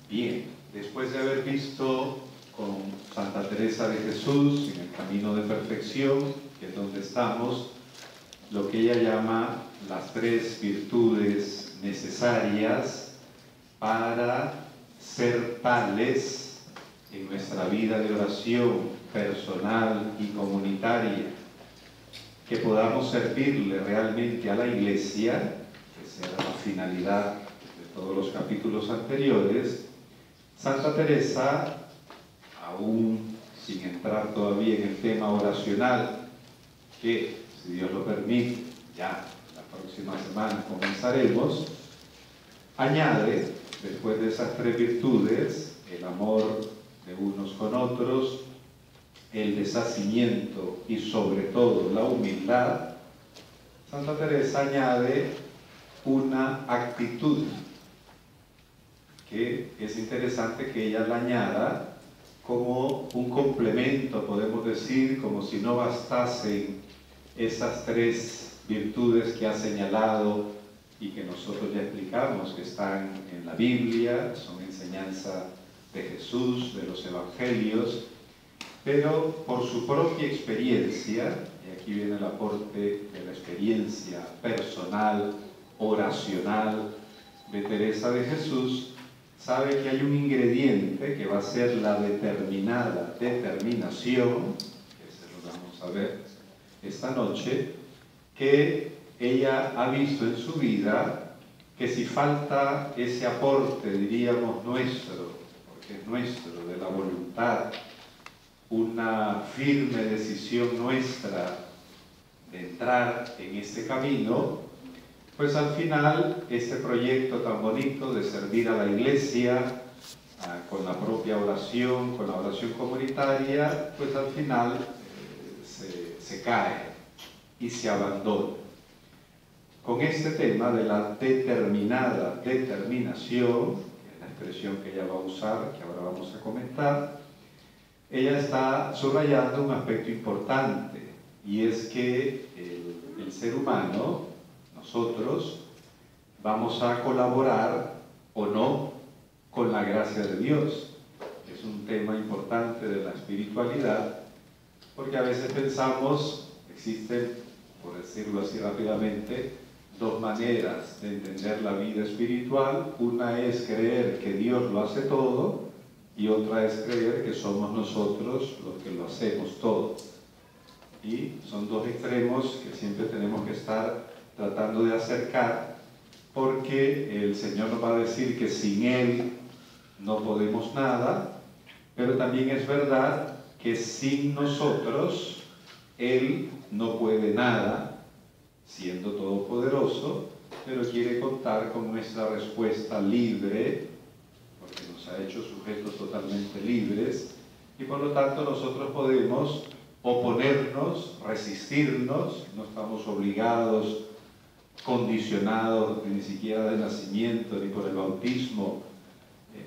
Bien, después de haber visto con Santa Teresa de Jesús en el camino de perfección, que es donde estamos, lo que ella llama las 3 virtudes necesarias para ser tales en nuestra vida de oración personal y comunitaria, que podamos servirle realmente a la Iglesia, que sea la finalidad de todos los capítulos anteriores. Santa Teresa, aún sin entrar todavía en el tema oracional, que si Dios lo permite, ya la próxima semana comenzaremos, añade, después de esas 3 virtudes, el amor de unos con otros, el deshacimiento y sobre todo la humildad. Santa Teresa añade una actitud que es interesante que ella la añada como un complemento, podemos decir, como si no bastasen esas 3 virtudes que ha señalado y que nosotros ya explicamos, que están en la Biblia, son enseñanza de Jesús, de los Evangelios, pero por su propia experiencia, y aquí viene el aporte de la experiencia personal, oracional de Teresa de Jesús, sabe que hay un ingrediente que va a ser la determinación, que se lo vamos a ver esta noche, que ella ha visto en su vida que si falta ese aporte, diríamos nuestro, porque es nuestro, de la voluntad, una firme decisión nuestra de entrar en este camino, pues al final este proyecto tan bonito de servir a la Iglesia con la propia oración, con la oración comunitaria, pues al final se cae y se abandona. Con este tema de la determinación, que es la expresión que ella va a usar, que ahora vamos a comentar, ella está subrayando un aspecto importante, y es que el ser humano, nosotros, vamos a colaborar o no con la gracia de Dios. Es un tema importante de la espiritualidad, porque a veces pensamos, existen, por decirlo así rápidamente, 2 maneras de entender la vida espiritual. Una es creer que Dios lo hace todo, y otra es creer que somos nosotros los que lo hacemos todo. Y son 2 extremos que siempre tenemos que estar tratando de acercar, porque el Señor nos va a decir que sin Él no podemos nada, pero también es verdad que sin nosotros Él no puede nada, siendo todopoderoso, pero quiere contar con nuestra respuesta libre, porque nos ha hecho sujetos totalmente libres, y por lo tanto nosotros podemos oponernos, resistirnos, no estamos obligados, condicionados ni siquiera de nacimiento ni por el bautismo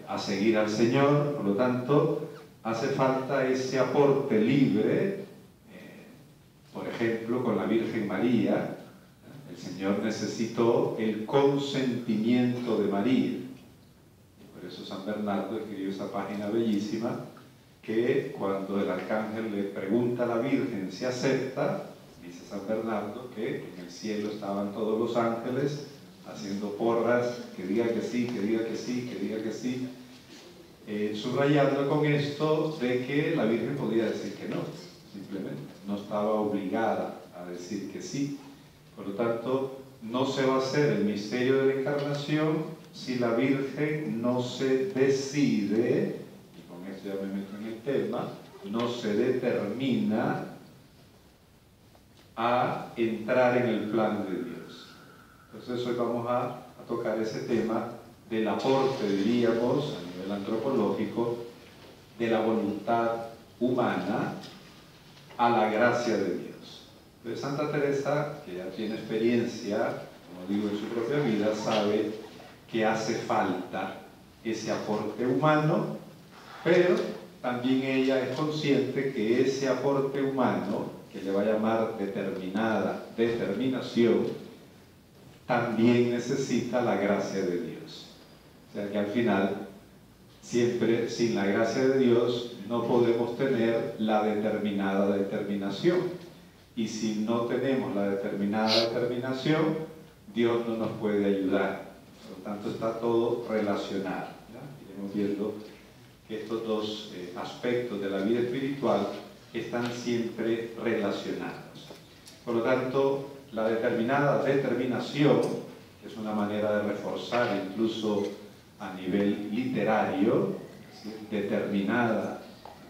a seguir al Señor. Por lo tanto, hace falta ese aporte libre. Por ejemplo, con la Virgen María, el Señor necesitó el consentimiento de María. Y por eso San Bernardo escribió esa página bellísima, que cuando el arcángel le pregunta a la Virgen si acepta, dice San Bernardo que en el cielo estaban todos los ángeles haciendo porras, que diga que sí, que diga que sí, que diga que sí, subrayando con esto de que la Virgen podía decir que no, simplemente no estaba obligada a decir que sí. Por lo tanto, no se va a hacer el misterio de la encarnación si la Virgen no se decide, y con esto ya me meto en el tema, no se determina a entrar en el plan de Dios. Entonces hoy vamos a tocar ese tema del aporte, diríamos, a nivel antropológico, de la voluntad humana a la gracia de Dios. Entonces Santa Teresa, que ya tiene experiencia, como digo, en su propia vida, sabe que hace falta ese aporte humano, pero también ella es consciente que ese aporte humano, que le va a llamar determinación, también necesita la gracia de Dios. O sea que al final Siempre sin la gracia de Dios no podemos tener la determinada determinación. Y si no tenemos la determinada determinación, Dios no nos puede ayudar. Por lo tanto, está todo relacionado. ¿Ya? Iremos viendo que estos dos aspectos de la vida espiritual están siempre relacionados. Por lo tanto, la determinada determinación, que es una manera de reforzar incluso a nivel literario, ¿sí? Determinada,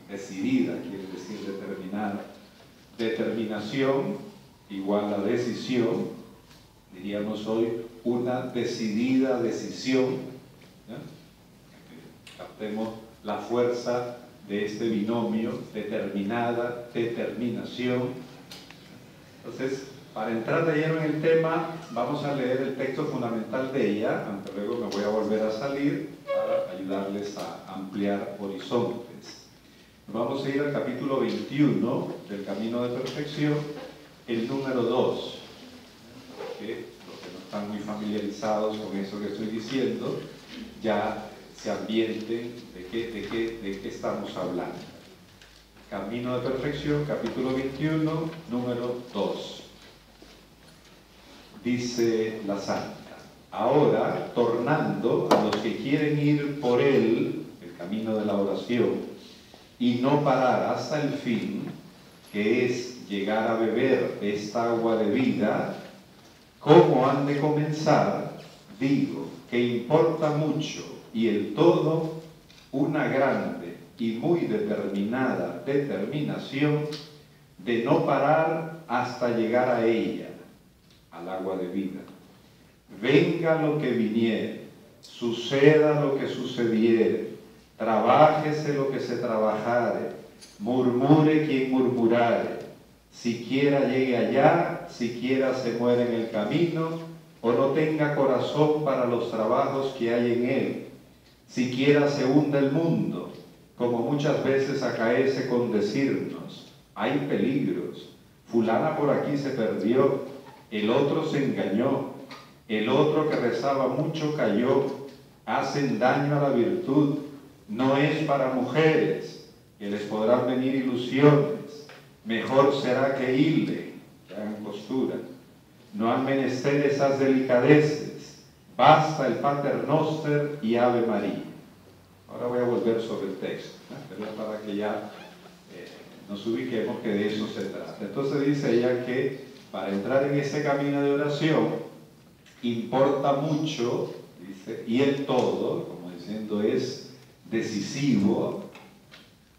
decidida, quiere decir determinada. Determinación igual a decisión, diríamos hoy, una decidida decisión. ¿Ya? Captemos la fuerza de este binomio, determinada, determinación. Entonces, para entrar de lleno en el tema, vamos a leer el texto fundamental de ella, aunque luego me voy a volver a salir para ayudarles a ampliar horizontes. Vamos a ir al capítulo 21 del Camino de Perfección, el número 2. Que los que no están muy familiarizados con eso que estoy diciendo, ya se ambienten de qué estamos hablando. Camino de Perfección, capítulo 21, número 2. Dice la Santa: ahora, tornando a los que quieren ir por él, el camino de la oración, y no parar hasta el fin, que es llegar a beber esta agua de vida, ¿cómo han de comenzar? Digo que importa mucho y el todo una grande y muy determinada determinación de no parar hasta llegar a ella, al agua de vida. Venga lo que viniere, suceda lo que sucediere, trabájese lo que se trabajare, murmure quien murmurare, siquiera llegue allá, siquiera se muera en el camino, o no tenga corazón para los trabajos que hay en él, siquiera se hunda el mundo, como muchas veces acaece con decirnos: hay peligros, fulana por aquí se perdió, el otro se engañó, el otro que rezaba mucho cayó, hacen daño a la virtud, no es para mujeres, que les podrán venir ilusiones, mejor será que hilden, que hagan costura, no han menester esas delicadeces, basta el Pater Noster y Ave María. Ahora voy a volver sobre el texto, pero es para que ya nos ubiquemos que de eso se trata. Entonces dice ella que para entrar en ese camino de oración importa mucho, dice, y el todo, como diciendo, es decisivo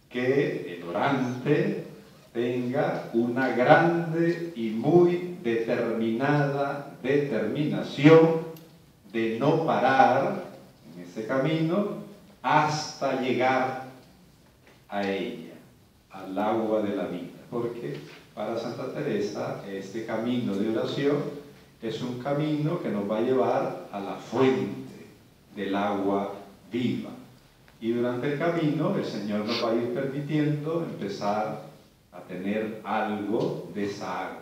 que el orante tenga una grande y muy determinada determinación de no parar en ese camino hasta llegar a ella, al agua de la vida. Porque para Santa Teresa este camino de oración es un camino que nos va a llevar a la fuente del agua viva. Y durante el camino el Señor nos va a ir permitiendo empezar a tener algo de esa agua.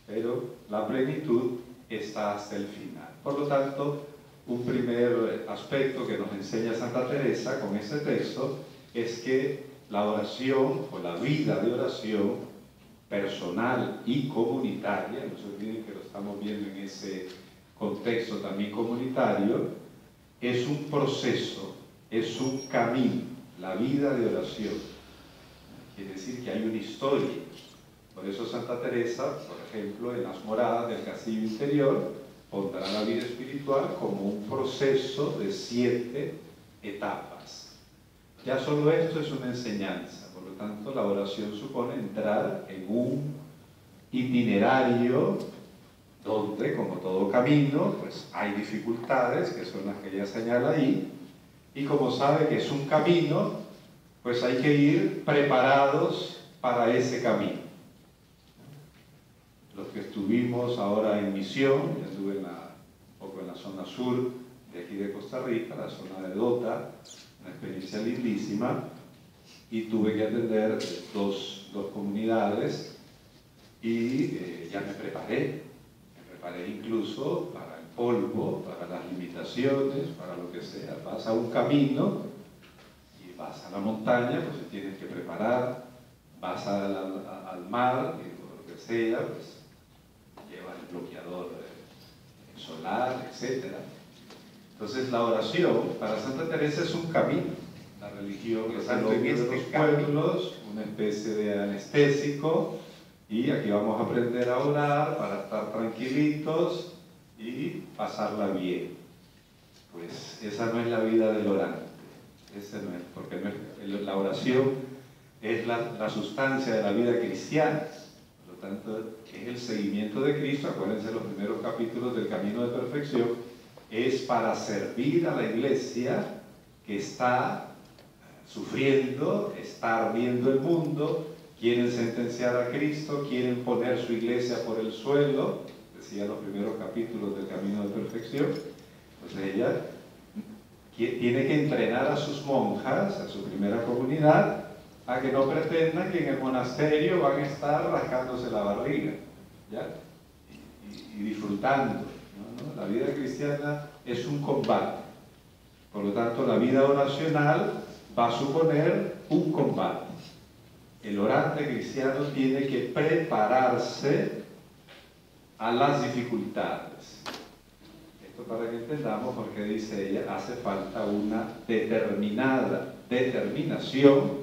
Pero la plenitud está hasta el final. Por lo tanto, un primer aspecto que nos enseña Santa Teresa con este texto es que la oración o la vida de oración personal y comunitaria, no se olviden que lo estamos viendo en ese contexto también comunitario, es un proceso, es un camino, la vida de oración. Quiere decir que hay una historia. Por eso Santa Teresa, por ejemplo, en las moradas del castillo interior, pondrá la vida espiritual como un proceso de 7 etapas. Ya solo esto es una enseñanza. Por lo tanto, la oración supone entrar en un itinerario donde, como todo camino, pues hay dificultades, que son las que ella señala ahí, y como sabe que es un camino, pues hay que ir preparados para ese camino. Los que estuvimos ahora en misión, ya estuve un poco en la zona sur de aquí de Costa Rica, la zona de Dota, una experiencia lindísima, y tuve que atender dos comunidades y ya me preparé incluso para el polvo, para las limitaciones, para lo que sea. Vas a un camino vas a la montaña, pues te tienes que preparar, vas al mar, o lo que sea, pues llevas el bloqueador solar, etc. Entonces la oración para Santa Teresa es un camino. La religión es el hombre de los pueblos, una especie de anestésico, y aquí vamos a aprender a orar para estar tranquilitos y pasarla bien. Pues esa no es la vida del orante, ese no es, porque no es, la oración es la sustancia de la vida cristiana. Por lo tanto, es el seguimiento de Cristo. Acuérdense, los primeros capítulos del Camino de Perfección es para servir a la iglesia que está sufriendo, está ardiendo el mundo, quieren sentenciar a Cristo, quieren poner su iglesia por el suelo, decía los primeros capítulos del Camino de Perfección. Entonces ella tiene que entrenar a sus monjas, a su primera comunidad, a que no pretendan que en el monasterio van a estar rascándose la barriga, ¿ya? Y disfrutando, ¿no? La vida cristiana es un combate. Por lo tanto, la vida oracional va a suponer un combate. El orante cristiano tiene que prepararse a las dificultades. Esto para que entendamos, porque dice ella, hace falta una determinada determinación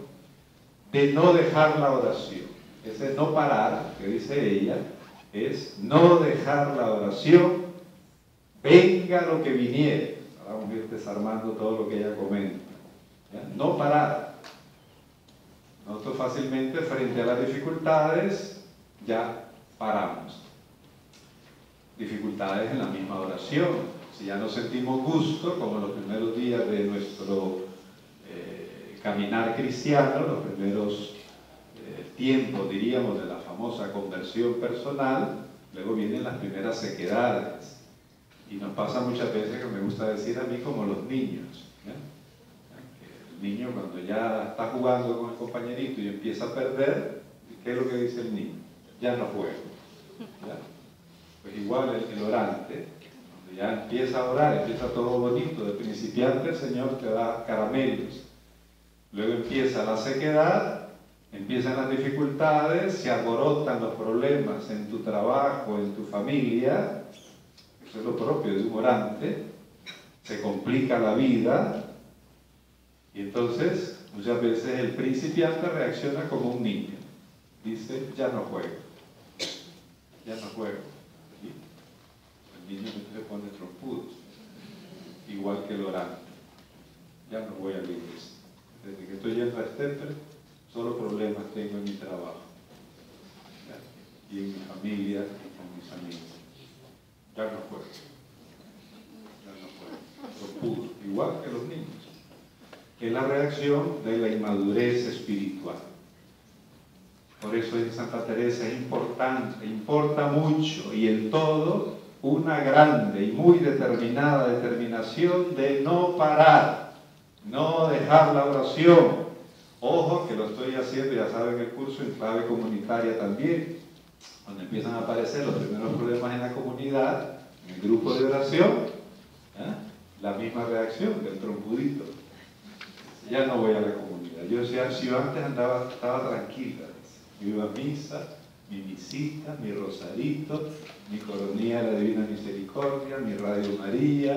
de no dejar la oración. Ese no parar, que dice ella, es no dejar la oración, venga lo que viniere. Ahora vamos a ir desarmando todo lo que ella comenta. ¿Ya? No parar. Nosotros fácilmente frente a las dificultades ya paramos. Dificultades en la misma oración. Si ya no sentimos gusto, como en los primeros días de nuestro caminar cristiano, los primeros tiempos, diríamos, de la famosa conversión personal, luego vienen las primeras sequedades. Y nos pasa muchas veces, que me gusta decir a mí, como los niños. El niño, cuando ya está jugando con el compañerito y empieza a perder, ¿qué es lo que dice el niño? Ya no juego. ¿Ya? Pues igual el orante, cuando ya empieza a orar, empieza todo bonito, de principiante el Señor te da caramelos. Luego empieza la sequedad, empiezan las dificultades, se alborotan los problemas en tu trabajo, en tu familia. Eso es lo propio de un orante. Se complica la vida. Y entonces, muchas veces el principiante reacciona como un niño. Dice, ya no juego. Ya no juego. ¿Sí? El niño se pone trompudo. Igual que el orante. Ya no voy a la iglesia. Desde que estoy yendo a Stepper, solo problemas tengo en mi trabajo. ¿Ya? Y en mi familia y con mis amigos. Ya no juego. Ya no juego. Trompudo. Igual que los niños. Es la reacción de la inmadurez espiritual. Por eso en Santa Teresa es importante, importa mucho, y en todo, una grande y muy determinada determinación de no parar, no dejar la oración. Ojo, que lo estoy haciendo, ya saben, el curso en clave comunitaria también, donde empiezan a aparecer los primeros problemas en la comunidad, en el grupo de oración, la misma reacción del trompudito. Ya no voy a la comunidad. Yo antes estaba tranquila. Yo iba a misa, mi misita, mi rosarito, mi coronilla de la Divina Misericordia, mi Radio María,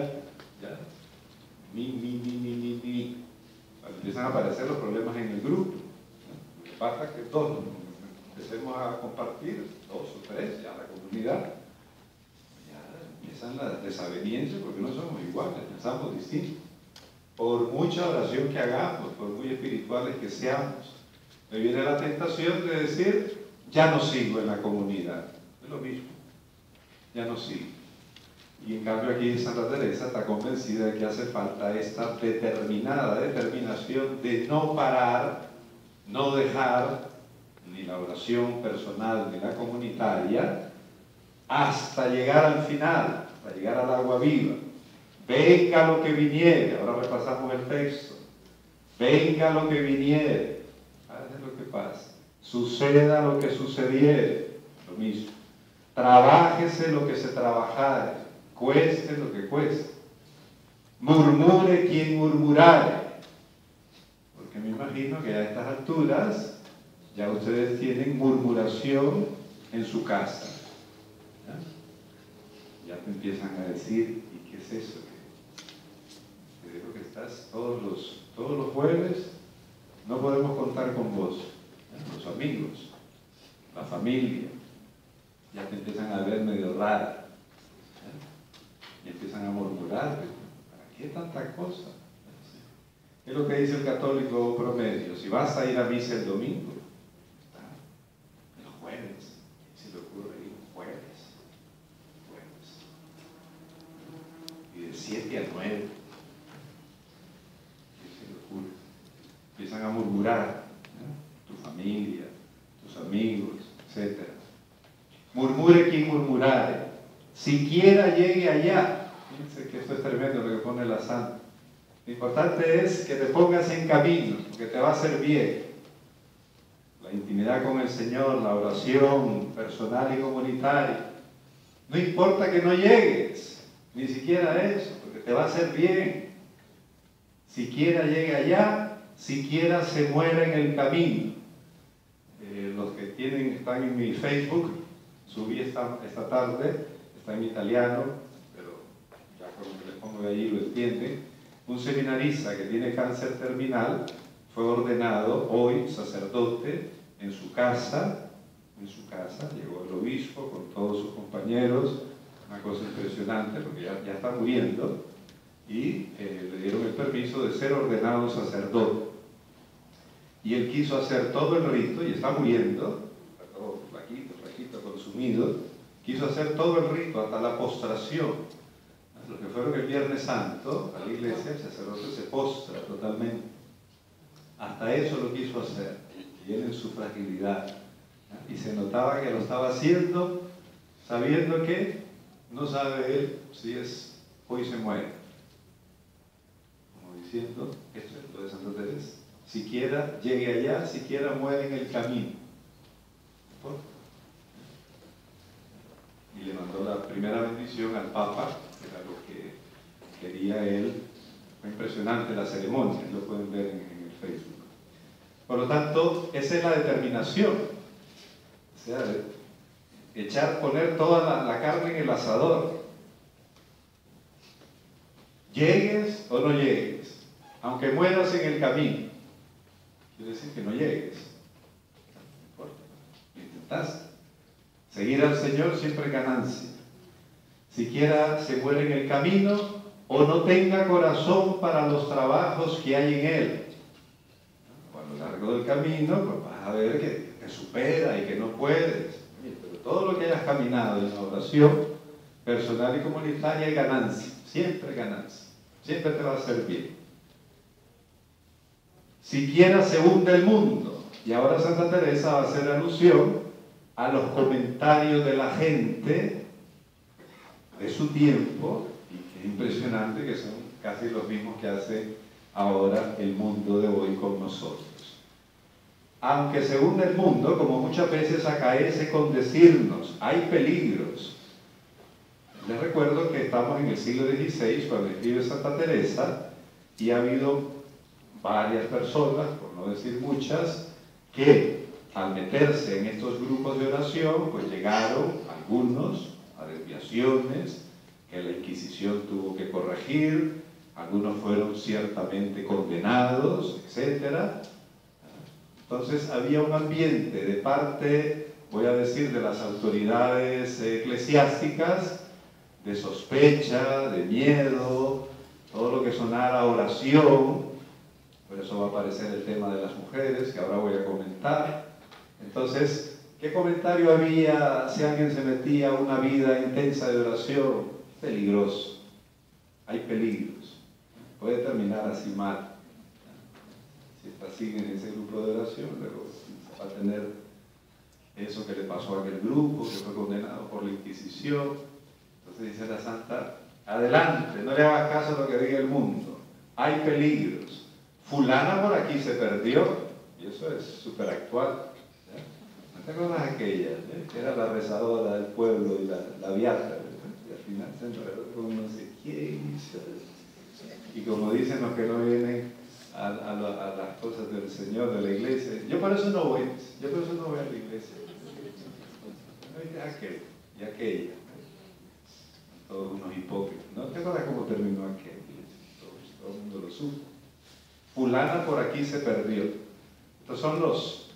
¿ya? Cuando empiezan a aparecer los problemas en el grupo, ¿no? Lo que pasa es que todos empecemos a compartir, 2 o 3, ya la comunidad, ya empiezan las desavenencias porque no somos iguales, pensamos distintos. Por mucha oración que hagamos, por muy espirituales que seamos, me viene la tentación de decir, ya no sigo en la comunidad. Es lo mismo, ya no sigo. Y en cambio aquí Santa Teresa está convencida de que hace falta esta determinada determinación de no parar, no dejar ni la oración personal ni la comunitaria hasta llegar al final, hasta llegar al agua viva. Venga lo que viniere, ahora repasamos el texto. Venga lo que viniere, pase lo que pase, suceda lo que sucediere, lo mismo. Trabájese lo que se trabajare, cueste lo que cueste. Murmure quien murmurare, porque me imagino que a estas alturas ya ustedes tienen murmuración en su casa. Ya te empiezan a decir, ¿y qué es eso? Te digo que estás todos los jueves, no podemos contar con vos. Los amigos, la familia, ya te empiezan a ver medio rara. Y empiezan a murmurar, ¿para qué tanta cosa? Es lo que dice el católico promedio. Si vas a ir a misa el domingo, el jueves, ¿qué se le ocurre ir un jueves? Y de 7 a 9, ¿qué se le ocurre? Empiezan a murmurar, tu familia, tus amigos, etc. Murmure quien murmurare, siquiera llegue allá. Fíjense que esto es tremendo lo que pone la santa. Lo importante es que te pongas en camino, porque te va a hacer bien. La intimidad con el Señor, la oración personal y comunitaria. No importa que no llegues, ni siquiera eso, porque te va a hacer bien. Siquiera llegue allá, siquiera se muera en el camino. Los que están en mi Facebook, subí esta tarde, está en italiano, pero ya con lo que les pongo de allí lo entienden. Un seminarista que tiene cáncer terminal fue ordenado hoy sacerdote en su casa, llegó el obispo con todos sus compañeros, una cosa impresionante porque ya está muriendo, y le dieron el permiso de ser ordenado sacerdote. Y él quiso hacer todo el rito, y está muriendo, está todo flaquito, consumido, quiso hacer todo el rito hasta la postración. Los que fueron el Viernes Santo a la iglesia, el sacerdote se postra totalmente. Hasta eso lo quiso hacer, y él en su fragilidad. Y se notaba que lo estaba haciendo sabiendo que no sabe él si es hoy se muere. Como diciendo, esto es lo de Santa Teresa. Siquiera llegue allá, siquiera muere en el camino. Y le mandó la primera bendición al Papa, que era lo que quería él. Fue impresionante la ceremonia, lo pueden ver en el Facebook. Por lo tanto, esa es la determinación. O sea, poner toda la carne en el asador. Llegues o no llegues, aunque mueras en el camino. Quiere decir que no llegues. No importa, lo intentaste. Seguir al Señor siempre es ganancia. Siquiera se muere en el camino o no tenga corazón para los trabajos que hay en él. A lo largo del camino, pues vas a ver que te supera y que no puedes. Pero todo lo que hayas caminado en la oración personal y comunitaria es ganancia. Siempre ganancia. Siempre te va a hacer bien. Siquiera se hunde el mundo. Y ahora Santa Teresa va a hacer alusión a los comentarios de la gente de su tiempo, y que es impresionante que son casi los mismos que hace ahora el mundo de hoy con nosotros. Aunque se hunde el mundo, como muchas veces acaece con decirnos, hay peligros. Les recuerdo que estamos en el siglo XVI cuando escribe Santa Teresa, y ha habido varias personas, por no decir muchas, que al meterse en estos grupos de oración, pues llegaron algunos a desviaciones que la Inquisición tuvo que corregir, algunos fueron ciertamente condenados, etc. Entonces había un ambiente de parte, voy a decir, de las autoridades eclesiásticas, de sospecha, de miedo, todo lo que sonara oración. Por eso va a aparecer el tema de las mujeres, que ahora voy a comentar. Entonces, ¿qué comentario había si alguien se metía a una vida intensa de oración? Peligroso. Hay peligros. Puede terminar así mal. Si está así en ese grupo de oración, luego va a tener eso que le pasó a aquel grupo, que fue condenado por la Inquisición. Entonces dice la Santa, adelante, no le hagas caso a lo que diga el mundo. Hay peligros. Fulana por aquí se perdió, y eso es súper actual. ¿No te acuerdas aquella? Que era la rezadora del pueblo y la beata, y al final se enredó con no sé quién. Y como dicen los que no vienen a las cosas de señor de la iglesia. Yo por eso no voy, yo por eso no voy a la iglesia. Aquel y aquella. Todos unos hipócritas. ¿No te acuerdas cómo terminó aquel? Todo el mundo lo supo. Fulana por aquí se perdió. Estos son los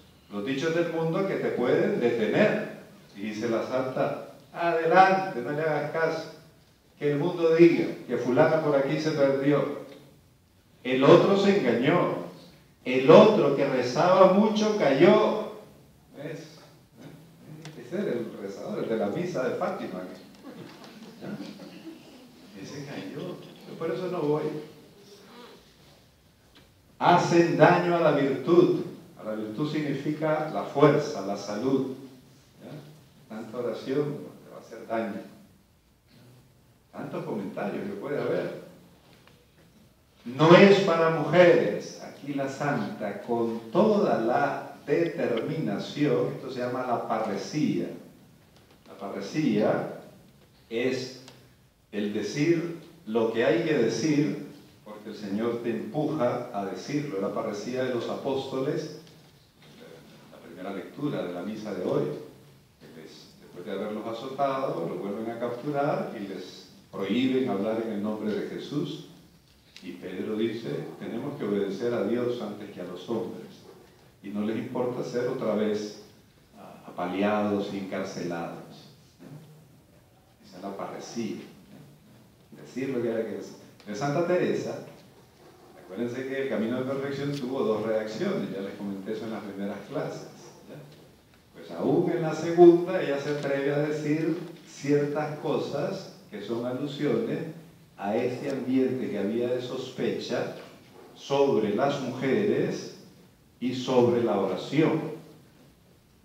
dichos del mundo que te pueden detener. Y dice la santa, adelante, no le hagas caso. Que el mundo diga que fulana por aquí se perdió. El otro se engañó. El otro que rezaba mucho cayó. ¿Ves? Ese era el rezador, el de la misa de Fátima. Ese cayó. Yo por eso no voy. Hacen daño a la virtud. A la virtud significa la fuerza, la salud. ¿Ya? Tanta oración te va a hacer daño. Tantos comentarios que puede haber. No es para mujeres. Aquí la santa, con toda la determinación, esto se llama la parresía. La parresía es el decir lo que hay que decir, porque el Señor te empuja a decirlo. La parresía de los apóstoles, la primera lectura de la misa de hoy, después de haberlos azotado, los vuelven a capturar y les prohíben hablar en el nombre de Jesús. Y Pedro dice, tenemos que obedecer a Dios antes que a los hombres. Y no les importa ser otra vez apaleados y encarcelados. Esa es la parresía. Decir lo que hay que decir. De Santa Teresa, acuérdense que el camino de perfección tuvo dos reacciones, ya les comenté eso en las primeras clases. ¿Ya? Pues aún en la segunda ella se atreve a decir ciertas cosas que son alusiones a este ambiente que había de sospecha sobre las mujeres y sobre la oración.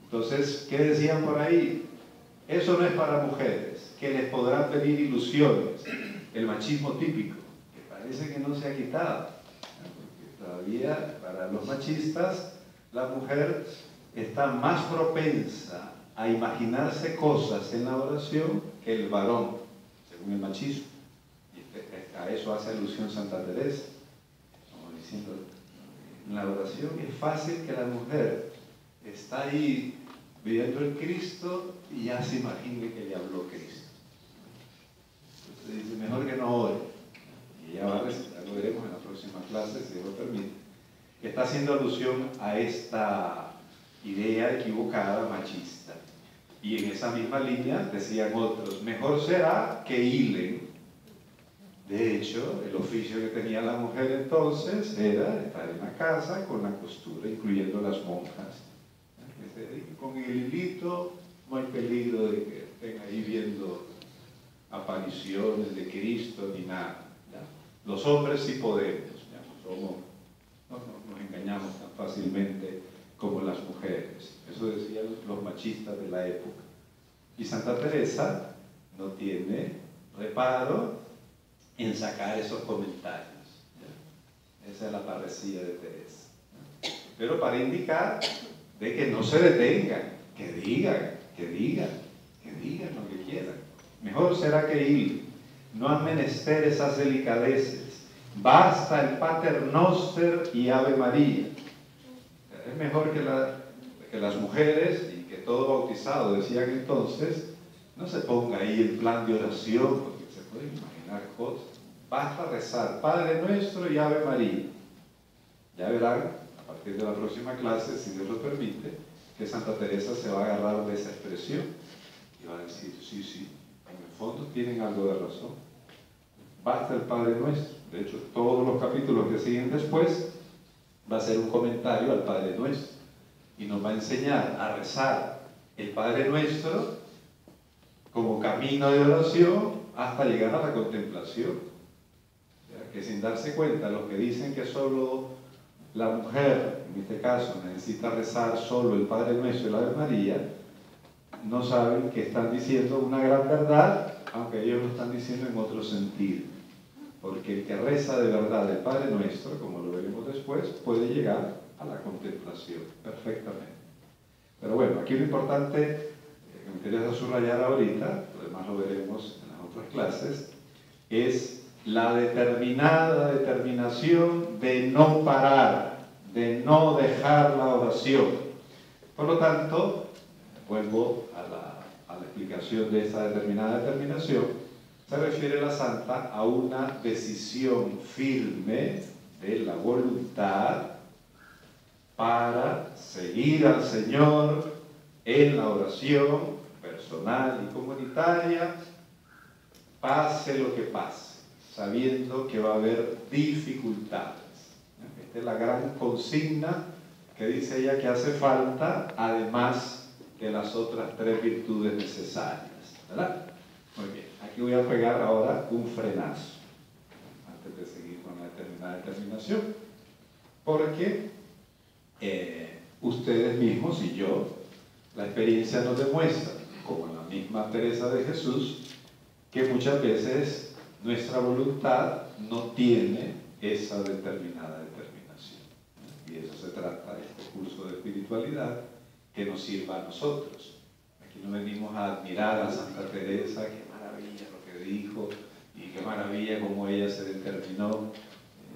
Entonces, ¿qué decían por ahí? Eso no es para mujeres, que les podrán venir ilusiones. El machismo típico, que parece que no se ha quitado, porque todavía para los machistas la mujer está más propensa a imaginarse cosas en la oración que el varón, según el machismo. Y a eso hace alusión Santa Teresa, como diciendo, en la oración es fácil que la mujer está ahí viendo el Cristo y ya se imagine que le habló Cristo. Entonces dice, mejor que no ore. Y ya lo veremos en la próxima clase, si Dios lo permite. Está haciendo alusión a esta idea equivocada machista. Y en esa misma línea decían otros, mejor será que hilen. De hecho, el oficio que tenía la mujer entonces era estar en la casa con la costura, incluyendo las monjas. Con el hilito no hay peligro de que estén ahí viendo apariciones de Cristo ni nada. ¿Ya? Los hombres sí podemos, ¿ya? No nos engañamos tan fácilmente como las mujeres. Eso decían los machistas de la época. Y Santa Teresa no tiene reparo en sacar esos comentarios. ¿Ya? Esa es la parresía de Teresa. ¿Ya? Pero para indicar de que no se detengan, que digan lo que quieran. Mejor será que ir, no han menester esas delicadeces, basta el Pater Noster y Ave María. Es mejor que las mujeres y que todo bautizado, decían entonces, no se ponga ahí el plan de oración, porque se pueden imaginar cosas. Basta rezar Padre Nuestro y Ave María. Ya verán, a partir de la próxima clase, si Dios lo permite, que Santa Teresa se va a agarrar de esa expresión y va a decir, sí, en el fondo tienen algo de razón. Basta el Padre Nuestro. De hecho, todos los capítulos que siguen después va a ser un comentario al Padre Nuestro y nos va a enseñar a rezar el Padre Nuestro como camino de oración hasta llegar a la contemplación. O sea, que sin darse cuenta, los que dicen que solo la mujer, en este caso, necesita rezar solo el Padre Nuestro y la Ave María, no saben que están diciendo una gran verdad, aunque ellos lo están diciendo en otro sentido. Porque el que reza de verdad el Padre Nuestro, como lo veremos después, puede llegar a la contemplación perfectamente. Pero bueno, aquí lo importante, que me interesa subrayar ahorita, lo demás lo veremos en las otras clases, es la determinada determinación de no parar, de no dejar la oración. Por lo tanto, vuelvo a la explicación de esta determinada determinación. Se refiere la santa a una decisión firme de la voluntad para seguir al Señor en la oración personal y comunitaria, pase lo que pase, sabiendo que va a haber dificultades. Esta es la gran consigna que dice ella que hace falta, además de las otras 3 virtudes necesarias, ¿verdad? Muy bien, aquí voy a pegar ahora un frenazo, antes de seguir con la determinada determinación, porque ustedes mismos y yo, la experiencia nos demuestra, como la misma Teresa de Jesús, que muchas veces nuestra voluntad no tiene esa determinada determinación. Y de eso se trata este curso de espiritualidad, que nos sirva a nosotros. Aquí no venimos a admirar a Santa Teresa, qué maravilla lo que dijo, y qué maravilla cómo ella se determinó.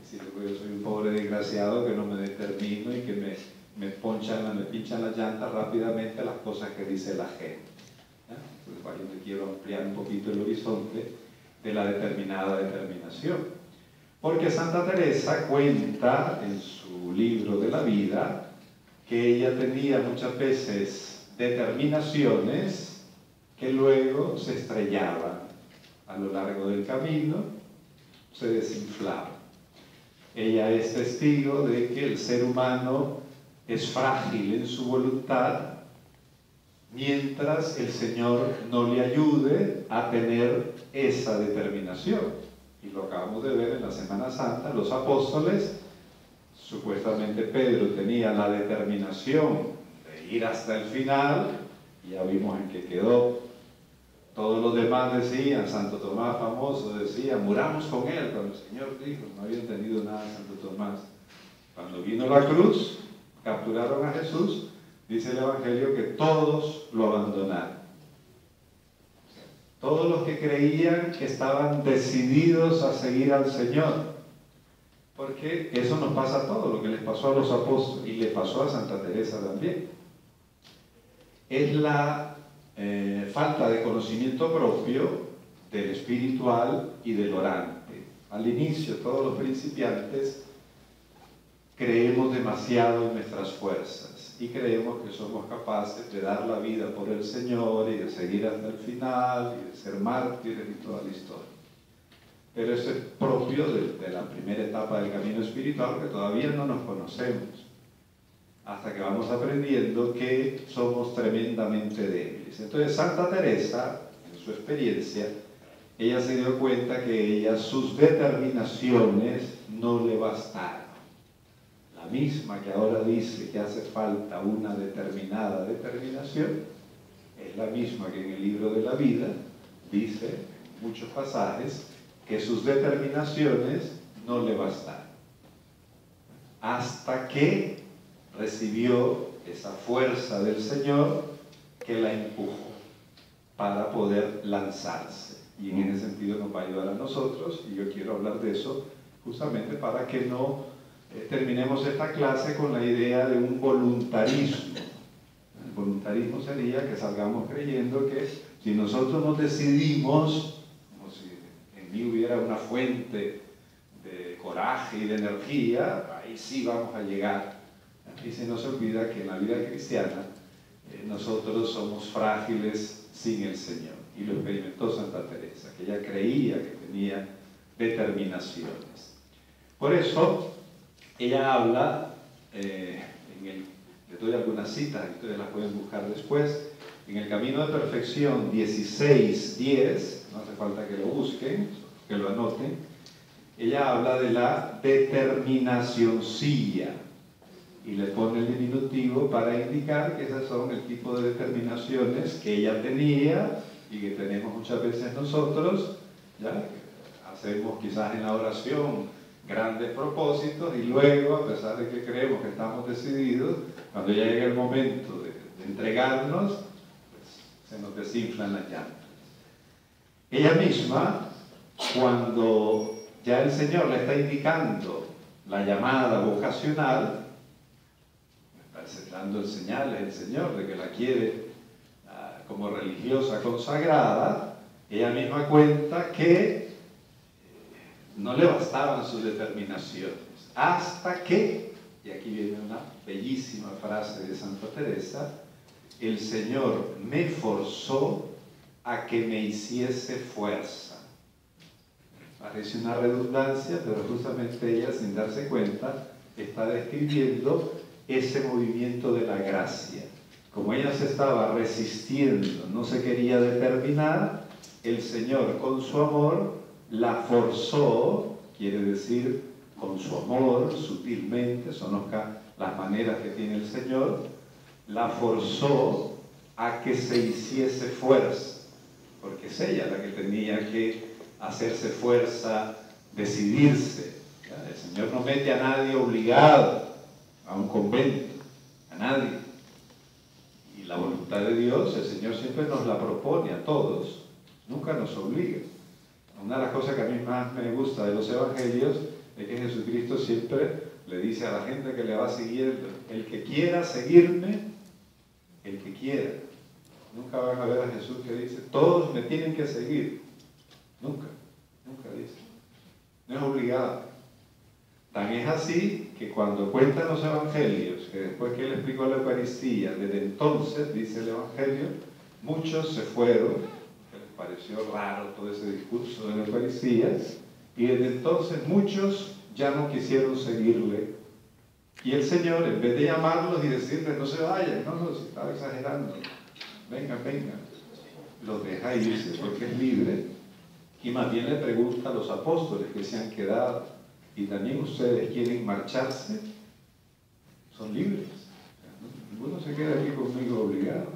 Si yo soy un pobre desgraciado que no me determino y que me pinchan las llantas rápidamente las cosas que dice la gente. Entonces, yo me quiero ampliar un poquito el horizonte de la determinada determinación. Porque Santa Teresa cuenta en su libro de la vida que ella tenía muchas veces determinaciones que luego se estrellaban a lo largo del camino, se desinflaban. Ella es testigo de que el ser humano es frágil en su voluntad mientras el Señor no le ayude a tener esa determinación. Y lo acabamos de ver en la Semana Santa, los apóstoles, supuestamente Pedro tenía la determinación de ir hasta el final, y ya vimos en qué quedó. Todos los demás decían, Santo Tomás famoso decía, muramos con él, cuando el Señor dijo, no había entendido nada Santo Tomás. Cuando vino la cruz, capturaron a Jesús, dice el Evangelio que todos lo abandonaron. Todos los que creían que estaban decididos a seguir al Señor. Porque eso nos pasa a todos, lo que les pasó a los apóstoles y le pasó a Santa Teresa también. Es la falta de conocimiento propio del espiritual y del orante. Al inicio, todos los principiantes creemos demasiado en nuestras fuerzas y creemos que somos capaces de dar la vida por el Señor y de seguir hasta el final y de ser mártires y toda la historia. Pero eso es propio de la primera etapa del camino espiritual, que todavía no nos conocemos, hasta que vamos aprendiendo que somos tremendamente débiles. Entonces Santa Teresa, en su experiencia, ella se dio cuenta que sus determinaciones no le bastaron. La misma que ahora dice que hace falta una determinada determinación, es la misma que en el libro de la vida dice, en muchos pasajes, que sus determinaciones no le bastaron. Hasta que recibió esa fuerza del Señor que la empujó para poder lanzarse. Y en ese sentido nos va a ayudar a nosotros, y yo quiero hablar de eso justamente para que no terminemos esta clase con la idea de un voluntarismo. El voluntarismo sería que salgamos creyendo que si nosotros nos decidimos, como si en mí hubiera una fuente de coraje y de energía, ahí sí vamos a llegar. Y se nos olvida que en la vida cristiana nosotros somos frágiles sin el Señor. Y lo experimentó Santa Teresa, que ella creía que tenía determinaciones. Por eso, ella habla, les doy algunas citas, ustedes las pueden buscar después, en el Camino de Perfección 16:10, no hace falta que lo busquen, que lo anoten, ella habla de la determinacioncilla, y le pone el diminutivo para indicar que esas son el tipo de determinaciones que ella tenía y que tenemos muchas veces nosotros, ¿ya? Hacemos quizás en la oración grandes propósitos y luego, a pesar de que creemos que estamos decididos, cuando ya llega el momento de entregarnos, pues, se nos desinflan las llantas. Ella misma, cuando ya el Señor le está indicando la llamada vocacional, dando señales el Señor de que la quiere como religiosa consagrada, ella misma cuenta que no le bastaban sus determinaciones, hasta que, y aquí viene una bellísima frase de Santa Teresa, el Señor me forzó a que me hiciese fuerza. Parece una redundancia, pero justamente ella, sin darse cuenta, está describiendo ese movimiento de la gracia. Como ella se estaba resistiendo, no se quería determinar, el Señor con su amor la forzó, quiere decir con su amor, sutilmente, son las maneras que tiene el Señor, la forzó a que se hiciese fuerza, porque es ella la que tenía que hacerse fuerza, decidirse. ¿Ya? El Señor no mete a nadie obligado a un convento, a nadie. Y la voluntad de Dios, el Señor siempre nos la propone a todos, nunca nos obliga. Una de las cosas que a mí más me gusta de los evangelios es que Jesucristo siempre le dice a la gente que le va siguiendo, el que quiera seguirme, el que quiera. Nunca van a ver a Jesús que dice, todos me tienen que seguir. Nunca, nunca dice. No es obligado. Tan es así que cuando cuentan los evangelios, que después que él explicó la Eucaristía, desde entonces, dice el evangelio, muchos se fueron, que les pareció raro todo ese discurso de la Eucaristía, y desde entonces muchos ya no quisieron seguirle. Y el Señor, en vez de llamarlos y decirles no se vayan, no, se estaba exagerando, vengan, vengan, los deja irse porque es libre, y más bien le pregunta a los apóstoles que se han quedado, y también ustedes quieren marcharse, son libres, ninguno se queda aquí conmigo obligado,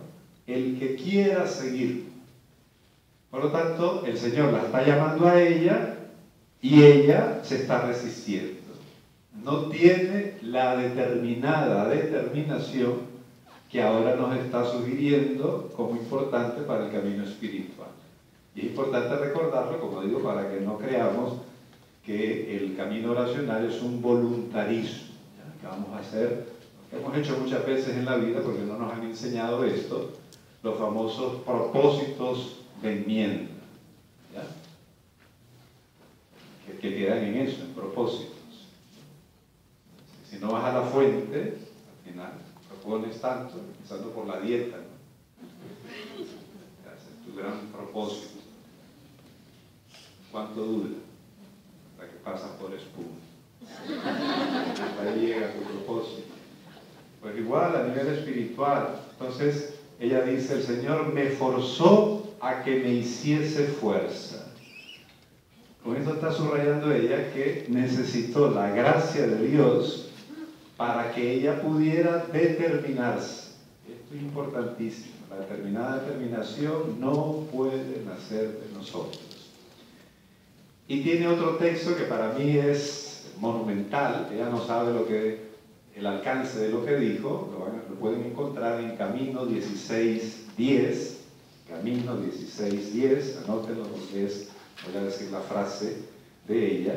el que quiera seguir. Por lo tanto, el Señor la está llamando a ella y ella se está resistiendo. No tiene la determinación que ahora nos está sugiriendo como importante para el camino espiritual. Y es importante recordarlo, como digo, para que no creamos que el camino oracional es un voluntarismo, ¿ya? Que vamos a hacer, lo que hemos hecho muchas veces en la vida, porque no nos han enseñado esto, los famosos propósitos de enmienda, ¿ya? Que quedan en eso, en propósitos. Si no vas a la fuente, al final propones tanto, empezando por la dieta, ¿no? Ese es tu gran propósito. ¿Cuánto dura? Hasta que pasas por espuma. Hasta ahí llega tu propósito. Pues igual a nivel espiritual. Entonces ella dice, el Señor me forzó a que me hiciese fuerza. Con esto está subrayando ella que necesitó la gracia de Dios para que ella pudiera determinarse. Esto es importantísimo. La determinación no puede nacer de nosotros. Y tiene otro texto que para mí es monumental. Ella no sabe el alcance de lo que dijo. Lo pueden encontrar en Camino 16:10. Camino 16:10. Anótenlo porque voy a decir la frase de ella.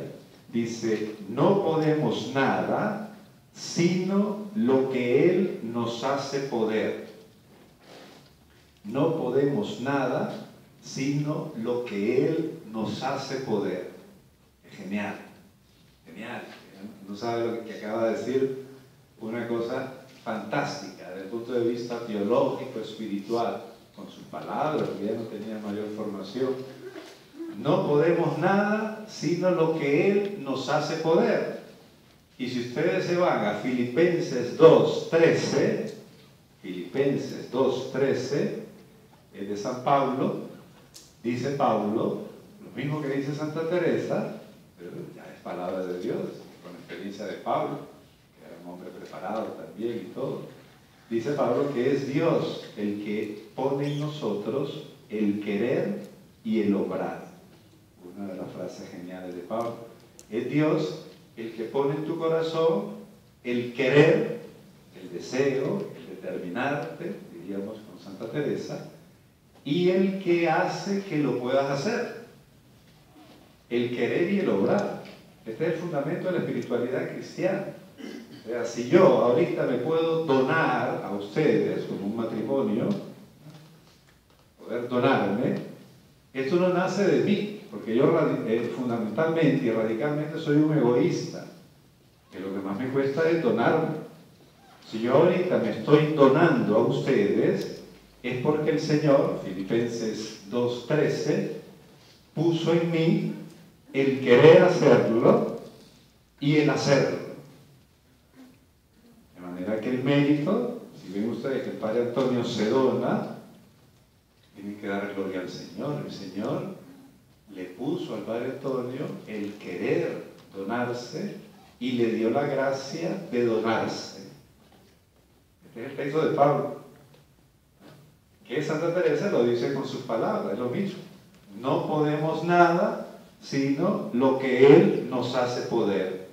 Dice, no podemos nada sino lo que Él nos hace poder. No podemos nada sino lo que Él nos hace poder. Genial, genial. No sabe lo que acaba de decir, una cosa fantástica desde el punto de vista teológico, espiritual, con sus palabras, porque ella no tenía mayor formación. No podemos nada sino lo que Él nos hace poder. Y si ustedes se van a Filipenses 2:13, Filipenses 2:13, es de San Pablo, dice Pablo, lo mismo que dice Santa Teresa, pero ya es palabra de Dios, con experiencia de Pablo, que era un hombre preparado también y todo. Dice Pablo que es Dios el que pone en nosotros el querer y el obrar. Una de las frases geniales de Pablo. Es Dios el que pone en tu corazón el querer, el deseo, el determinarte, diríamos con Santa Teresa, y el que hace que lo puedas hacer. El querer y el obrar. Este es el fundamento de la espiritualidad cristiana. O sea, si yo ahorita me puedo donar a ustedes, como un matrimonio, poder donarme, esto no nace de mí, porque yo fundamentalmente y radicalmente soy un egoísta, que lo que más me cuesta es donarme. Si yo ahorita me estoy donando a ustedes, es porque el Señor, Filipenses 2:13, puso en mí el querer hacerlo y el hacerlo. De manera que el mérito, si ven ustedes que el Padre Antonio se dona, tiene que dar gloria al Señor. El Señor le puso al Padre Antonio el querer donarse y le dio la gracia de donarse. Este es el texto de Pablo. Que Santa Teresa lo dice con sus palabras, es lo mismo. No podemos nada sino lo que Él nos hace poder.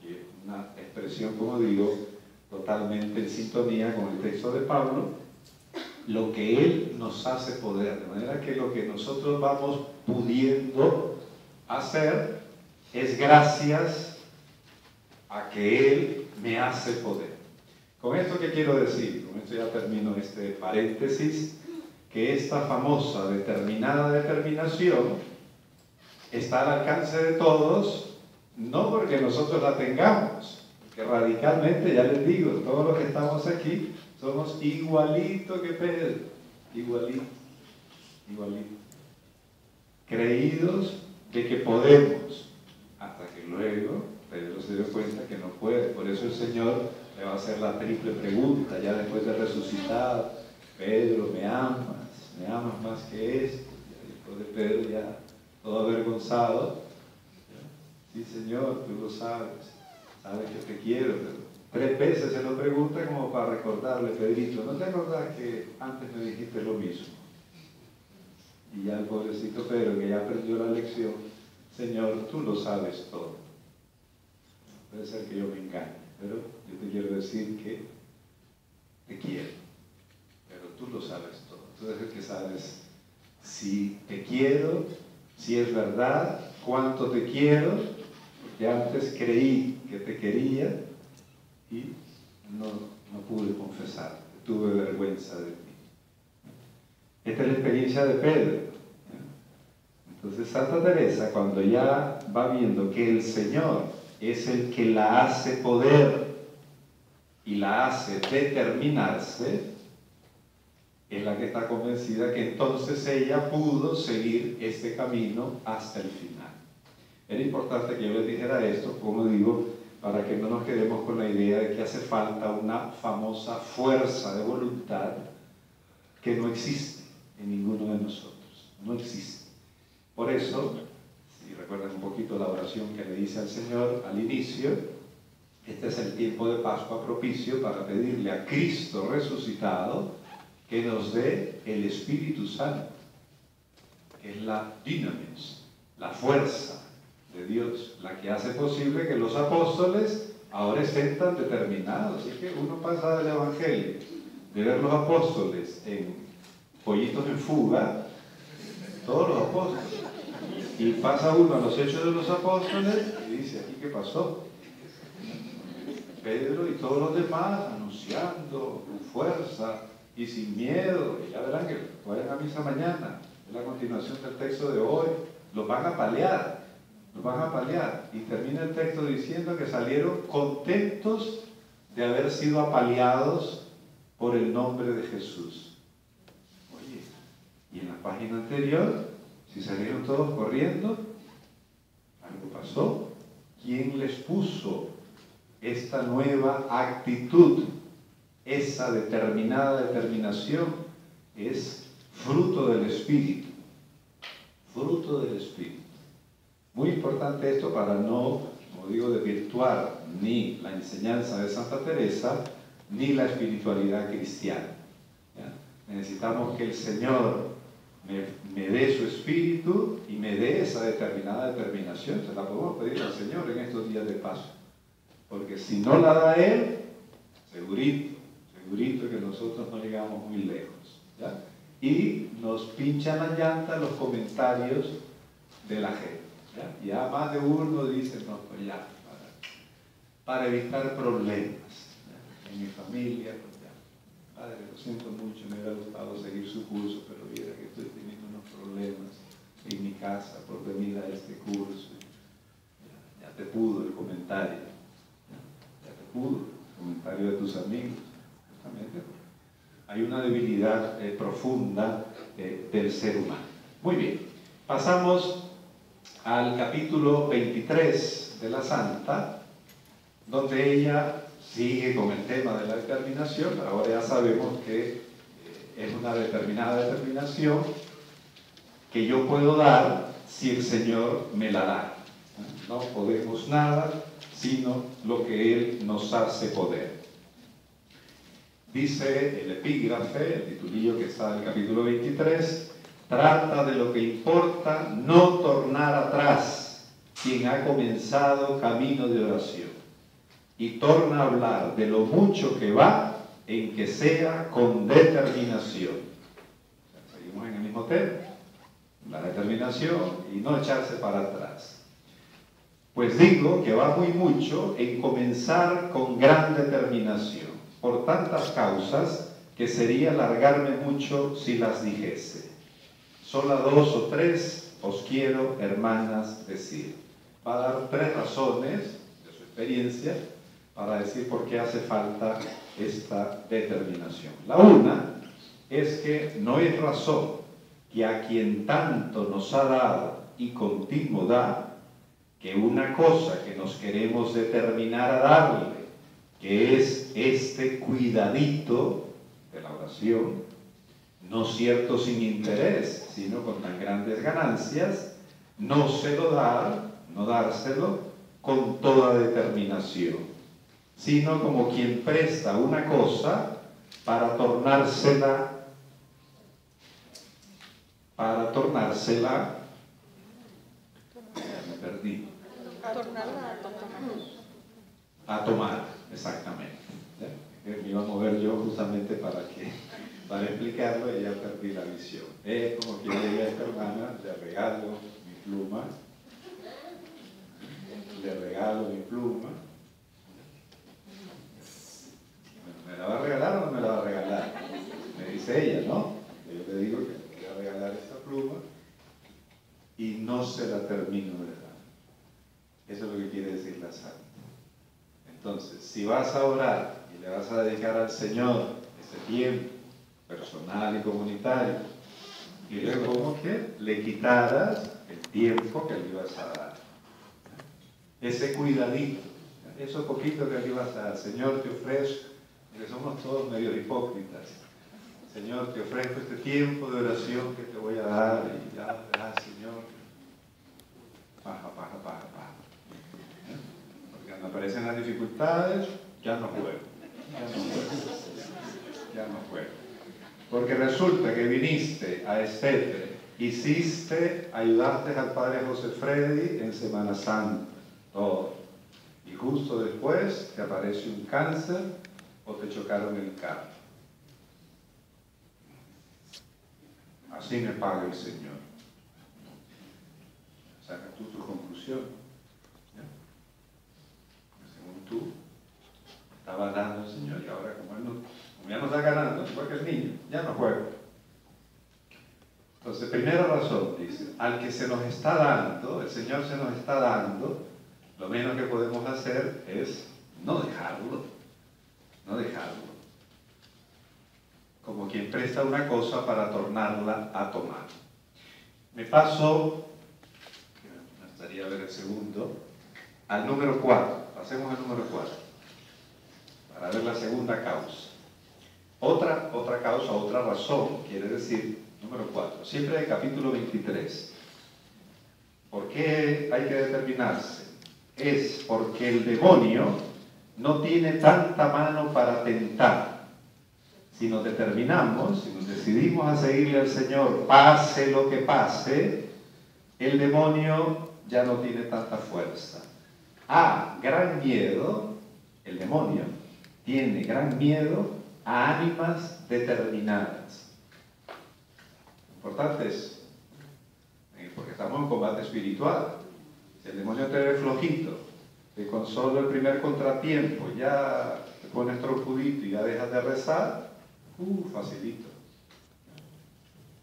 Y es una expresión, como digo, totalmente en sintonía con el texto de Pablo. Lo que Él nos hace poder. De manera que lo que nosotros vamos pudiendo hacer es gracias a que Él me hace poder. ¿Con esto qué quiero decir? Con esto ya termino este paréntesis, que esta famosa determinada determinación está al alcance de todos, no porque nosotros la tengamos, porque radicalmente, ya les digo, todos los que estamos aquí somos igualito que Pedro, igualito, igualito, creídos de que podemos, hasta que luego Pedro se dio cuenta que no puede. Por eso el Señor le va a hacer la triple pregunta, ya después de resucitado: Pedro, ¿me amas? ¿Me amas más que esto? Y después de Pedro ya todo avergonzado: sí, Señor, tú lo sabes que te quiero. Pero 3 veces se lo pregunta como para recordarle: Pedrito, ¿no te acordás que antes me dijiste lo mismo? Y ya el pobrecito Pedro, que ya aprendió la lección: Señor, tú lo sabes todo. Puede ser que yo me engañe, pero yo te quiero decir que te quiero, pero tú lo sabes todo. Tú eres el que sabes si te quiero, si es verdad, cuánto te quiero, porque antes creí que te quería y no pude confesar, tuve vergüenza de ti. Esta es la experiencia de Pedro. Entonces Santa Teresa, cuando ya va viendo que el Señor es el que la hace poder y la hace determinarse, es la que está convencida que entonces ella pudo seguir este camino hasta el final. Era importante que yo les dijera esto, como digo, para que no nos quedemos con la idea de que hace falta una famosa fuerza de voluntad que no existe en ninguno de nosotros, no existe. Por eso, si recuerdan un poquito la oración que le dice al Señor al inicio, este es el tiempo de Pascua propicio para pedirle a Cristo resucitado que nos dé el Espíritu Santo, que es la dinamis, la fuerza de Dios, la que hace posible que los apóstoles ahora estén tan determinados. Así que uno pasa del Evangelio de ver los apóstoles en pollitos en fuga, todos los apóstoles, y pasa uno a los Hechos de los Apóstoles y dice: ¿aquí qué pasó? Pedro y todos los demás anunciando con fuerza y sin miedo. Y ya verán que vayan a misa mañana, es la continuación del texto de hoy. Los van a apalear, y termina el texto diciendo que salieron contentos de haber sido apaleados por el nombre de Jesús. Oye, y en la página anterior, si salieron todos corriendo, algo pasó. ¿Quién les puso esta nueva actitud? Esa determinada determinación es fruto del Espíritu. Fruto del Espíritu. Muy importante esto para no, como digo, desvirtuar ni la enseñanza de Santa Teresa, ni la espiritualidad cristiana. ¿Ya? Necesitamos que el Señor me dé su espíritu y me dé esa determinada determinación. Se la podemos pedir al Señor en estos días de paso, porque si no la da Él, segurito que nosotros no llegamos muy lejos, ¿ya? Y nos pinchan la llanta los comentarios de la gente, ¿ya? Ya más de uno dice: no, pues ya, para evitar problemas. En mi familia, pues ya, padre, lo siento mucho, me hubiera gustado seguir su curso, pero mira que estoy teniendo unos problemas en mi casa por venir a este curso. Ya te pudo el comentario, ya te pudo el comentario de tus amigos, justamente porque hay una debilidad profunda del ser humano. Muy bien, pasamos al capítulo 23 de la Santa, donde ella sigue con el tema de la determinación. Ahora ya sabemos que es una determinada determinación que yo puedo dar si el Señor me la da. No podemos nada sino lo que Él nos hace poder. Dice el epígrafe, el titulillo que está en el capítulo 23, trata de lo que importa no tornar atrás quien ha comenzado camino de oración, y torna a hablar de lo mucho que va en que sea con determinación. O sea, seguimos en el mismo tema, la determinación y no echarse para atrás. Pues digo que va muy mucho en comenzar con gran determinación, por tantas causas que sería alargarme mucho si las dijese. Solo 2 o 3 os quiero, hermanas, decir. Va a dar 3 razones de su experiencia para decir por qué hace falta esta determinación. La una es que no es razón que a quien tanto nos ha dado y continuo da, que una cosa que nos queremos determinar a darle, que es este cuidadito de la oración, no cierto sin interés, sino con tan grandes ganancias, no se lo dar, no dárselo con toda determinación, sino como quien presta una cosa para tornársela, me perdí. A tomar, exactamente. Me iba a mover yo justamente para explicarlo y ya perdí la visión. Es como que le diga a esta hermana, le regalo mi pluma, ¿me la va a regalar o no me la va a regalar? Me dice ella, ¿no? Yo le digo que me voy a regalar esta pluma y no se la termino de dar. Eso es lo que quiere decir la santa. Entonces, si vas a orar y le vas a dedicar al Señor ese tiempo personal y comunitario, y luego como que le quitaras el tiempo que le ibas a dar, ese cuidadito, eso poquito que le ibas a dar, Señor, te ofrezco, porque somos todos medio hipócritas, Señor, te ofrezco este tiempo de oración que te voy a dar, y ya verás, Señor, paja. Porque cuando aparecen las dificultades, ya no juego. Porque resulta que viniste a Estepe, ayudaste al padre José Freddy en Semana Santa, todo. Y justo después te aparece un cáncer o te chocaron el carro. Así me paga el Señor. Saca tú tu conclusión. ¿Ya? Según tú, estaba dando el Señor y ahora como ya no está ganando, igual que el niño, ya no juega. Entonces, primera razón, dice, al que se nos está dando, el Señor se nos está dando, lo menos que podemos hacer es no dejarlo. Como quien presta una cosa para tornarla a tomar. Me paso, me gustaría ver el segundo, al número 4. Pasemos al número 4, para ver la segunda causa. Otra causa, otra razón, quiere decir, número 4, siempre el capítulo 23. ¿Por qué hay que determinarse? Es porque el demonio no tiene tanta mano para tentar. Si nos determinamos, si nos decidimos a seguirle al Señor, pase lo que pase, el demonio ya no tiene tanta fuerza. Gran miedo, el demonio tiene gran miedo a ánimas determinadas. Importante es, porque estamos en combate espiritual. Si el demonio te ve flojito, que con solo el primer contratiempo ya te pones trompudito y ya dejas de rezar, facilito.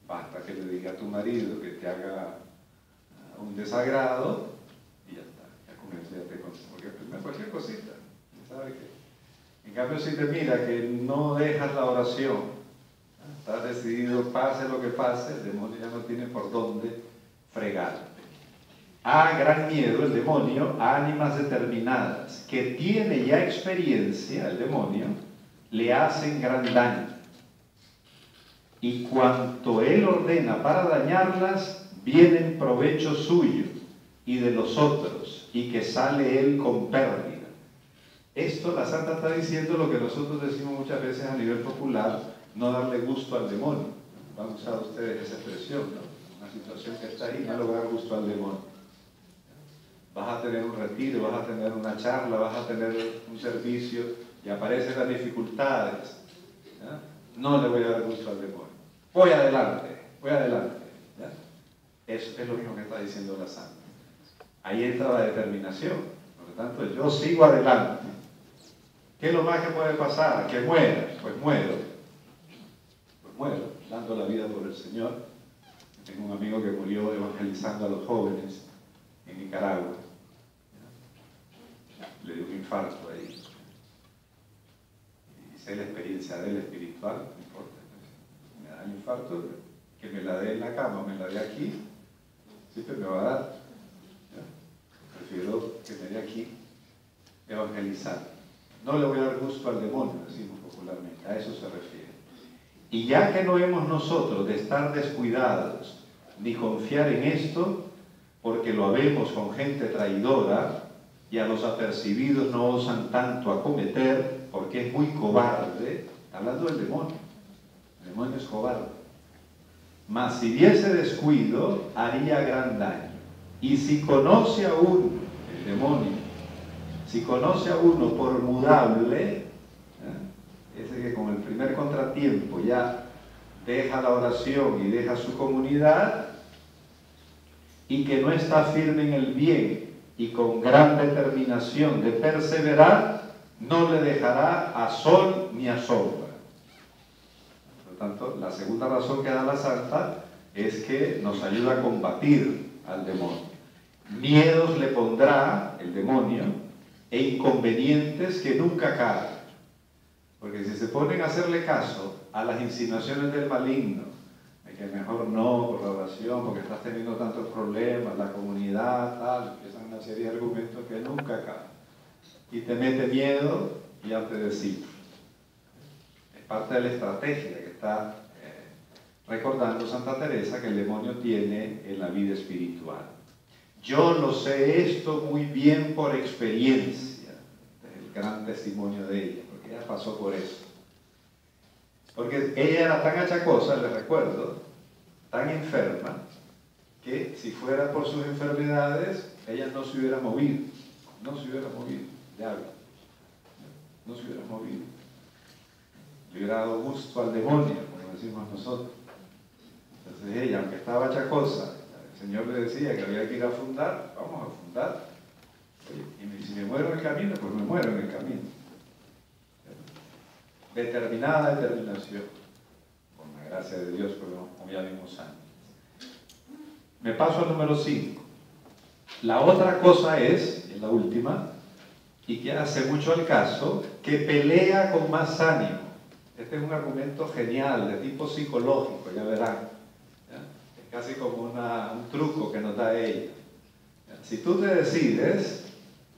Basta que le diga a tu marido que te haga un desagrado y ya está, ya con eso ya te consigo, porque primero cualquier cosita, ¿sabe qué? En cambio, si te mira que no dejas la oración, estás decidido, pase lo que pase, el demonio ya no tiene por dónde fregarte. Gran miedo el demonio a ánimas determinadas, que tiene ya experiencia, el demonio, le hacen gran daño. Y cuanto él ordena para dañarlas, viene en provecho suyo y de los otros, y que sale él con pérdida. Esto la Santa está diciendo lo que nosotros decimos muchas veces a nivel popular, no darle gusto al demonio. Han usado ustedes esa expresión, ¿no? Una situación que está ahí, no le voy a dar gusto al demonio. Vas a tener un retiro, vas a tener una charla, vas a tener un servicio y aparecen las dificultades. ¿Ya? No le voy a dar gusto al demonio. Voy adelante, voy adelante. ¿Ya? Eso es lo mismo que está diciendo la Santa. Ahí entra la determinación. Por lo tanto, yo sigo adelante. ¿Qué es lo más que puede pasar? ¿Que muera? Pues muero. Pues muero, dando la vida por el Señor. Tengo un amigo que murió evangelizando a los jóvenes en Nicaragua. Le dio un infarto ahí. Y sé la experiencia de él espiritual, no importa. Me da el infarto, que me la dé en la cama, me la dé aquí, siempre me va a dar. ¿Ya? Prefiero que me dé aquí evangelizar. No le voy a dar gusto al demonio, decimos popularmente, a eso se refiere. Y ya que no hemos nosotros de estar descuidados ni confiar en esto, porque lo habemos con gente traidora y a los apercibidos no osan tanto acometer, porque es muy cobarde, hablando del demonio, el demonio es cobarde. Mas si diese descuido, haría gran daño. Y si conoce a uno, el demonio, si conoce a uno por mudable, ese que con el primer contratiempo ya deja la oración y deja su comunidad, y que no está firme en el bien y con gran determinación de perseverar, no le dejará a sol ni a sombra. Por lo tanto, la segunda razón que da la Santa es que nos ayuda a combatir al demonio. Miedos le pondrá el demonio e inconvenientes que nunca caen. Porque si se ponen a hacerle caso a las insinuaciones del maligno, de que mejor no por la oración, porque estás teniendo tantos problemas, la comunidad, tal, empiezan una serie de argumentos que nunca caen. Y te mete miedo y ya te decimos. Es parte de la estrategia que está recordando Santa Teresa que el demonio tiene en la vida espiritual. Yo lo sé esto muy bien por experiencia, es el gran testimonio de ella, porque ella pasó por eso. Porque ella era tan achacosa, les recuerdo, tan enferma, que si fuera por sus enfermedades, ella no se hubiera movido, de algo, no se hubiera movido. Le hubiera dado gusto al demonio, como decimos nosotros. Entonces ella, aunque estaba achacosa, el Señor le decía que había que ir a fundar, vamos a fundar. Y si me muero en el camino, pues me muero en el camino. Determinada determinación, con la gracia de Dios, como ya vimos antes. Me paso al número 5. La otra cosa es la última, y que hace mucho al caso, que pelea con más ánimo. Este es un argumento genial, de tipo psicológico, ya verán. Casi como un truco que nos da ella. Si tú te decides,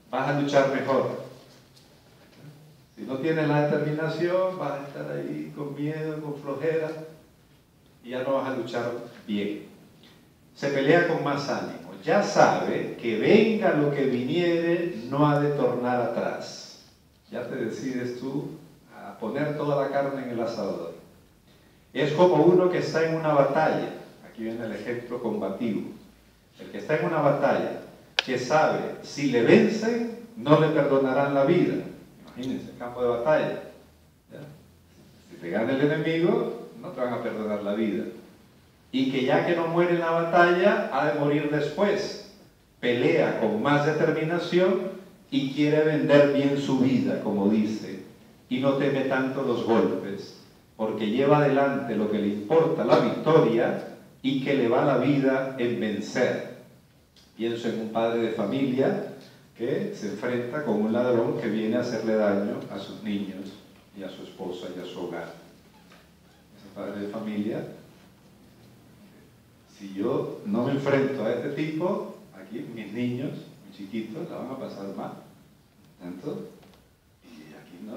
vas a luchar mejor. Si no tienes la determinación, vas a estar ahí con miedo, con flojera, y ya no vas a luchar bien. Se pelea con más ánimo. Ya sabe que venga lo que viniere, no ha de tornar atrás. Ya te decides tú a poner toda la carne en el asador. Es como uno que está en una batalla. Aquí viene el ejemplo combativo. El que está en una batalla, que sabe, si le vencen, no le perdonarán la vida. Imagínense, el campo de batalla. ¿Ya? Si te gana el enemigo, no te van a perdonar la vida. Y que ya que no muere en la batalla, ha de morir después. Pelea con más determinación y quiere vender bien su vida, como dice, y no teme tanto los golpes, porque lleva adelante lo que le importa, la victoria, y que le va la vida en vencer. Pienso en un padre de familia que se enfrenta con un ladrón que viene a hacerle daño a sus niños y a su esposa y a su hogar. Ese padre de familia, si yo no me enfrento a este tipo, aquí mis niños, mis chiquitos, la van a pasar mal. ¿Tanto? Y aquí no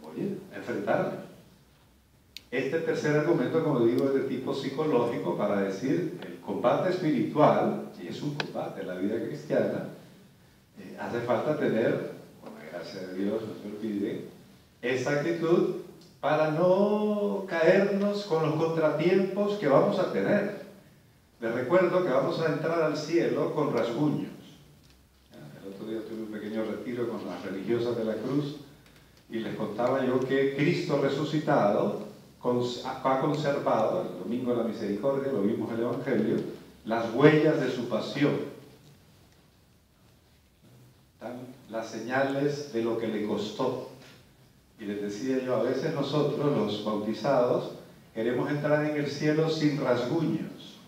voy a enfrentarme. Este tercer argumento, como digo, es de tipo psicológico para decir el combate espiritual, y es un combate en la vida cristiana, hace falta tener, con la gracia de Dios, no se olvide, esa actitud para no caernos con los contratiempos que vamos a tener. Les recuerdo que vamos a entrar al cielo con rasguños. El otro día tuve un pequeño retiro con las religiosas de la cruz y les contaba yo que Cristo resucitado ha conservado, el domingo de la misericordia, lo vimos en el Evangelio, las huellas de su pasión. Están las señales de lo que le costó. Y les decía yo, a veces nosotros, los bautizados, queremos entrar en el cielo sin rasguños,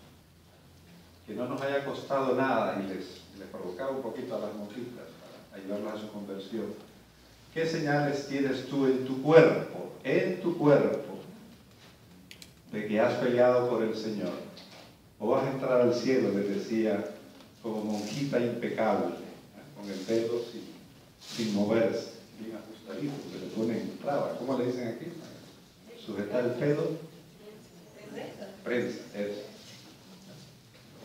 que no nos haya costado nada, y les provocaba un poquito a las monjitas para ayudarlas a su conversión. ¿Qué señales tienes tú en tu cuerpo? En tu cuerpo, de que has peleado por el Señor. O vas a entrar al cielo, les decía, como monjita impecable, con el pelo sin moverse, bien ajustadito, se le ponen trabas. ¿Cómo le dicen aquí? Sujetar el pelo. Prensa, eso.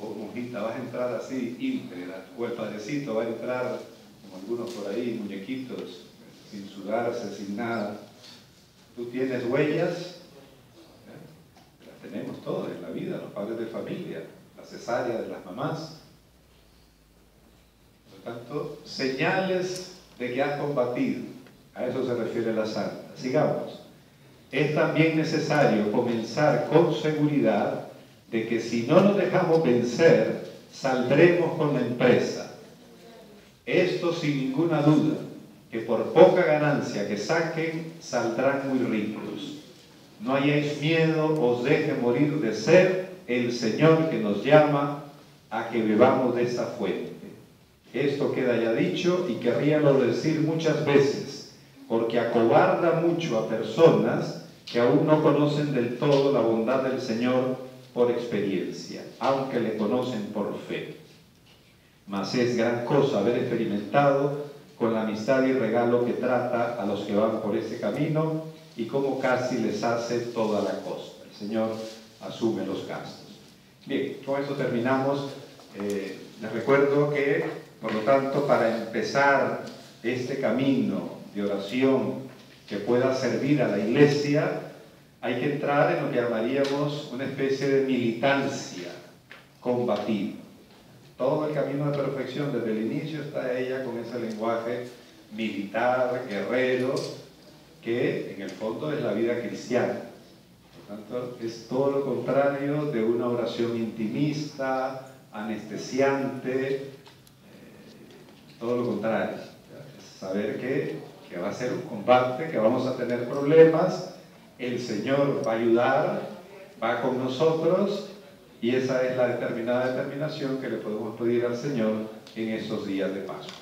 O monjita, vas a entrar así, íntegra. O el padrecito va a entrar, como algunos por ahí, muñequitos, sin sudarse, sin nada. Tú tienes huellas. Tenemos todos en la vida, los padres de familia, la cesárea de las mamás. Por lo tanto, señales de que has combatido. A eso se refiere la santa. Sigamos. Es también necesario comenzar con seguridad de que si no nos dejamos vencer, saldremos con la empresa. Esto sin ninguna duda, que por poca ganancia que saquen, saldrán muy ricos. No hayáis miedo, os deje morir de sed el Señor que nos llama a que bebamos de esta fuente. Esto queda ya dicho y querríalo decir muchas veces, porque acobarda mucho a personas que aún no conocen del todo la bondad del Señor por experiencia, aunque le conocen por fe. Mas es gran cosa haber experimentado con la amistad y regalo que trata a los que van por ese camino, y cómo casi les hace toda la costa. El Señor asume los gastos. Bien, con esto terminamos. Les recuerdo que, por lo tanto, para empezar este camino de oración que pueda servir a la Iglesia, hay que entrar en lo que llamaríamos una especie de militancia combativa. Todo el camino de perfección, desde el inicio, está ella con ese lenguaje militar, guerrero, que en el fondo es la vida cristiana. Por tanto, es todo lo contrario de una oración intimista, anestesiante, todo lo contrario. Es saber que va a ser un combate, que vamos a tener problemas, el Señor va a ayudar, va con nosotros, y esa es la determinación que le podemos pedir al Señor en estos días de Pascua.